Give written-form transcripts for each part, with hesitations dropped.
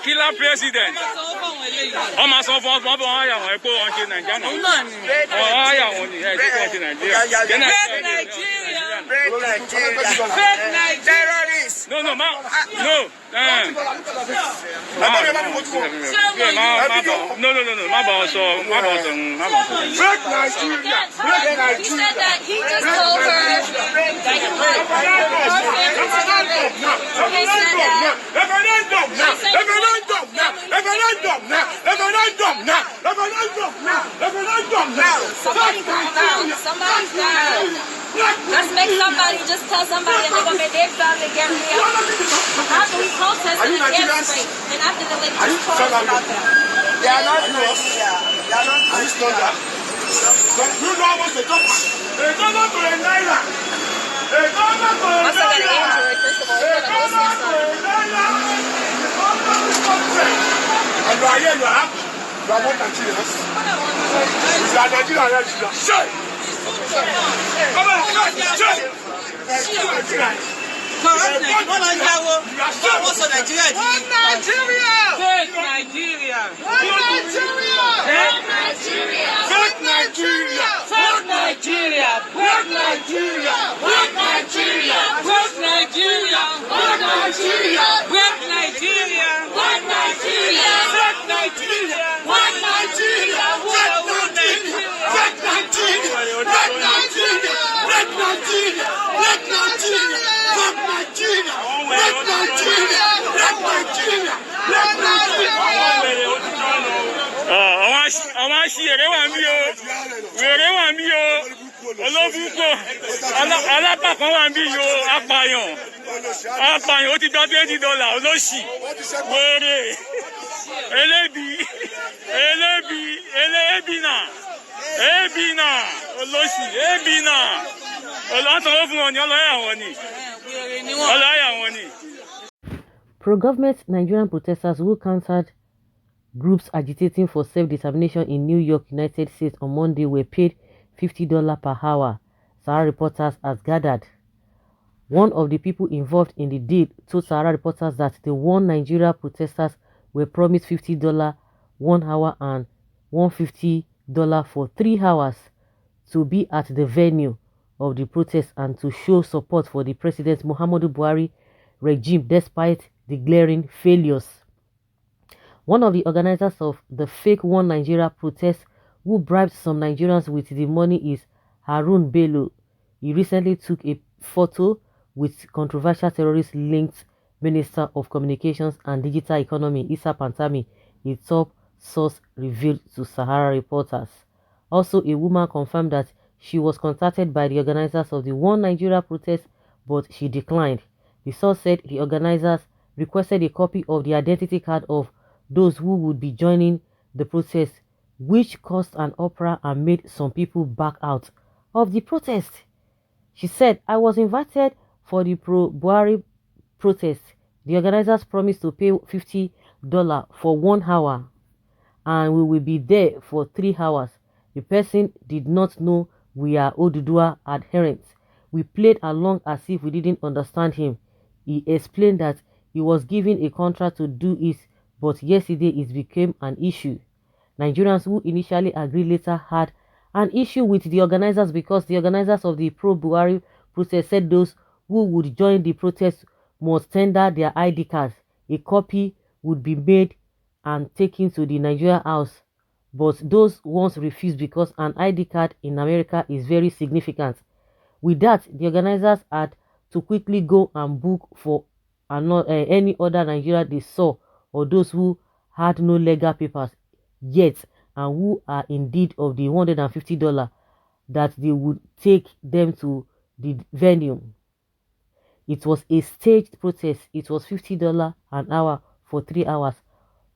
Killer president. I'm a son of my boy. I go on to Nigeria. Terrorists. No. He said that he just told her somebody's down. Let's make somebody just tell somebody and they're gonna make their family get real. After we protested and get straight, and after the lady just told us about that. They are not close. They are not close. You know what's the government? They don't know to a naira. They don't know to a naira. Must have got an Android, first of all. We're gonna listen to something. And you are here, you are happy. You are not Nigerians. You are Nigerians. Shut! Come on, shut! Pro-government Nigerian protesters who countered groups agitating for self-determination in New York, United States on Monday were paid $50 per hour, Sahara Reporters has gathered. One of the people involved in the deal told Sahara Reporters that the one Nigeria protesters were promised $50 1 hour and $150 for 3 hours to be at the venue of the protest and to show support for the President Muhammadu Buhari regime despite the glaring failures. One of the organizers of the fake One Nigeria protest who bribed some Nigerians with the money is Harun Bello. He recently took a photo with controversial terrorist-linked Minister of Communications and Digital Economy Issa Pantami, a top source revealed to Sahara Reporters. Also, a woman confirmed that she was contacted by the organizers of the One Nigeria protest, but she declined. The source said the organizers requested a copy of the identity card of those who would be joining the protest, which caused an uproar and made some people back out of the protest. She said, "I was invited for the pro-Buhari protest. The organizers promised to pay $50 for 1 hour and we will be there for 3 hours. The person did not know we are Odudua adherents. We played along as if we didn't understand him. He explained that he was given a contract to do it, but yesterday it became an issue. Nigerians who initially agreed later had an issue with the organizers because the organizers of the pro-Buhari protest said those who would join the protest must tender their ID cards. A copy would be made and taken to the Nigeria house, but those ones refused because an ID card in America is very significant. With that, the organizers had to quickly go and book for any other Nigeria they saw or those who had no legal papers yet and who are in need of the $150 that they would take them to the venue. It was a staged protest. It was $50 an hour for 3 hours,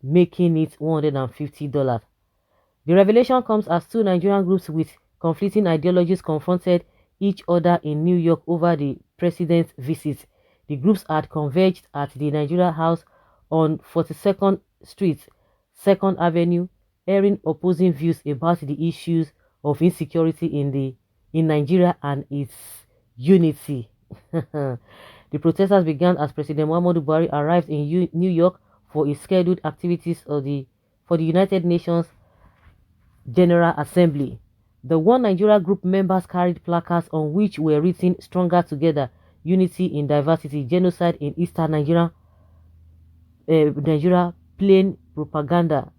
making it $150. The revelation comes as two Nigerian groups with conflicting ideologies confronted each other in New York over the president's visit. The groups had converged at the Nigeria House on 42nd Street, 2nd Avenue, airing opposing views about the issues of insecurity in Nigeria and its unity. The protesters began as President Muhammadu Buhari arrived in New York for his scheduled activities for the United Nations General Assembly. The One Nigeria group members carried placards on which were written "Stronger Together, Unity in Diversity, Genocide in Eastern Nigeria, Nigeria, Plain Propaganda.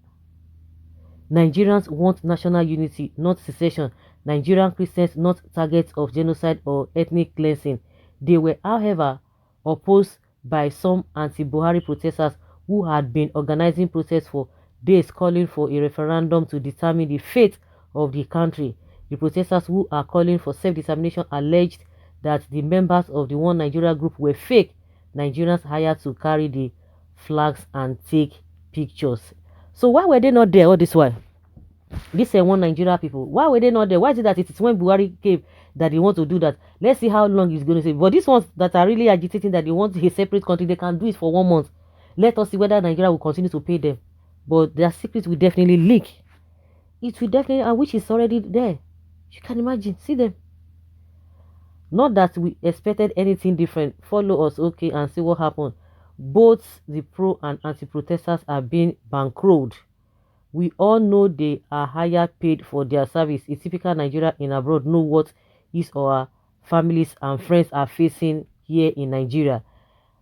Nigerians want national unity, not secession. Nigerian Christians not targets of genocide or ethnic cleansing." They were, however, opposed by some anti-Buhari protesters who had been organizing protests for days calling for a referendum to determine the fate of the country. The protesters, who are calling for self-determination, alleged that the members of the One Nigeria group were fake Nigerians hired to carry the flags and take pictures. So why were they not there all this while? These One Nigeria people, why were they not there? Why is it that it is when Buhari came that they want to do that? Let's see how long it's going to take. But these ones that are really agitating that they want a separate country, they can do it for 1 month. Let us see whether Nigeria will continue to pay them. But their secrets will definitely leak. It will definitely, and which is already there. You can imagine. See them. Not that we expected anything different. Follow us, okay, and see what happened. Both the pro and anti-protesters are being bankrolled. We all know they are higher paid for their service. A typical Nigeria in abroad know what his or her families and friends are facing here in Nigeria.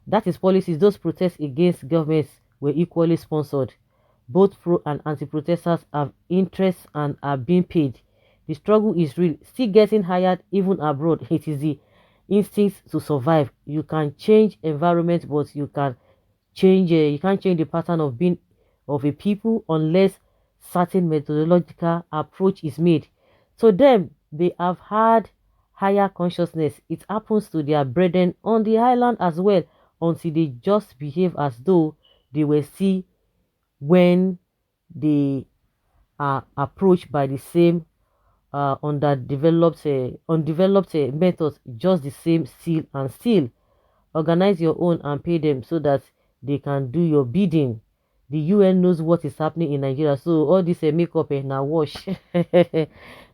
That is policies. Those protests against governments were equally sponsored. Both pro and anti-protesters have interests and are being paid. The struggle is real. Still getting hired even abroad. It is the instinct to survive. You can change environment, but you can't change the pattern of being of a people unless certain methodological approach is made. To them, they have had higher consciousness. It happens to their brethren on the island as well, until they just behave as though they were still when they are approached by the same undeveloped methods, just the same steal and steal. Organize your own and pay them so that they can do your bidding. The UN knows what is happening in Nigeria, so all this makeup now wash.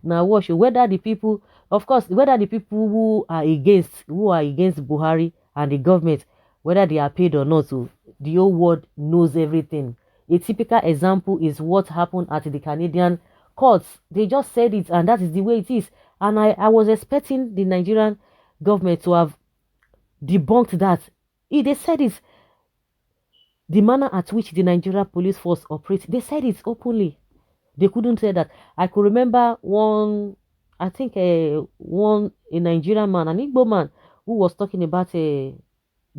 Now wash. Whether the people, of course, whether the people who are against Buhari and the government, whether they are paid or not, so the whole world knows everything. A typical example is what happened at the Canadian courts. They just said it, and that is the way it is. And I was expecting the Nigerian government to have debunked that. They said it. The manner at which the Nigerian police force operates, they said it openly. They couldn't say that. I could remember a Nigerian man, an Igbo man, who was talking about the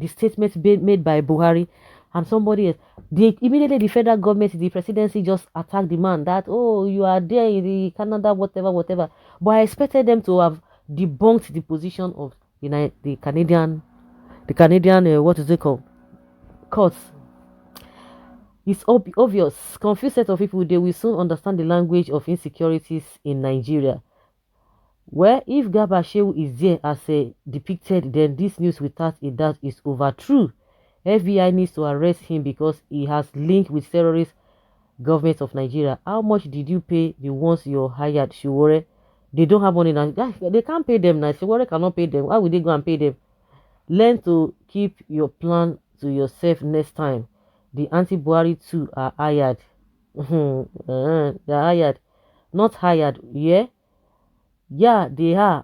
statements made by Buhari and somebody else. Immediately the federal government, the presidency just attacked the man that, oh, you are there in the Canada, whatever. But I expected them to have debunked the position of the Canadian, what is it called? Courts. It's obvious. Confused set of people, they will soon understand the language of insecurities in Nigeria. Well, if Garba Shehu is there as depicted, then this news without a doubt is overtrue. FBI needs to arrest him because he has linked with terrorist government of Nigeria. How much did you pay the ones you hired, Shiwore? They don't have money now. They can't pay them now. Shiwore cannot pay them. Why would they go and pay them? Learn to keep your plan to yourself next time. The anti-Buhari too are hired. They are hired. Not hired, yeah? Yeah, they are.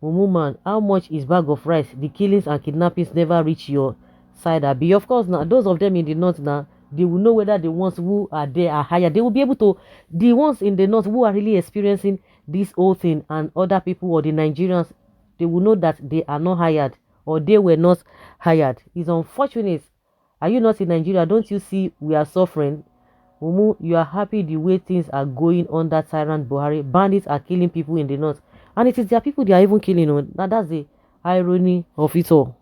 Woman, how much is bag of rice? The killings and kidnappings never reach your side. Abi. Of course, now those of them in the north now, they will know whether the ones who are there are hired. They will be able to, the ones in the north who are really experiencing this whole thing, and other people or the Nigerians, they will know that they are not hired or they were not hired. It's unfortunate. Are you not in Nigeria? Don't you see we are suffering? Mumu, you are happy the way things are going under tyrant Buhari. Bandits are killing people in the north. And it is their people they are even killing. Now that's the irony of it all.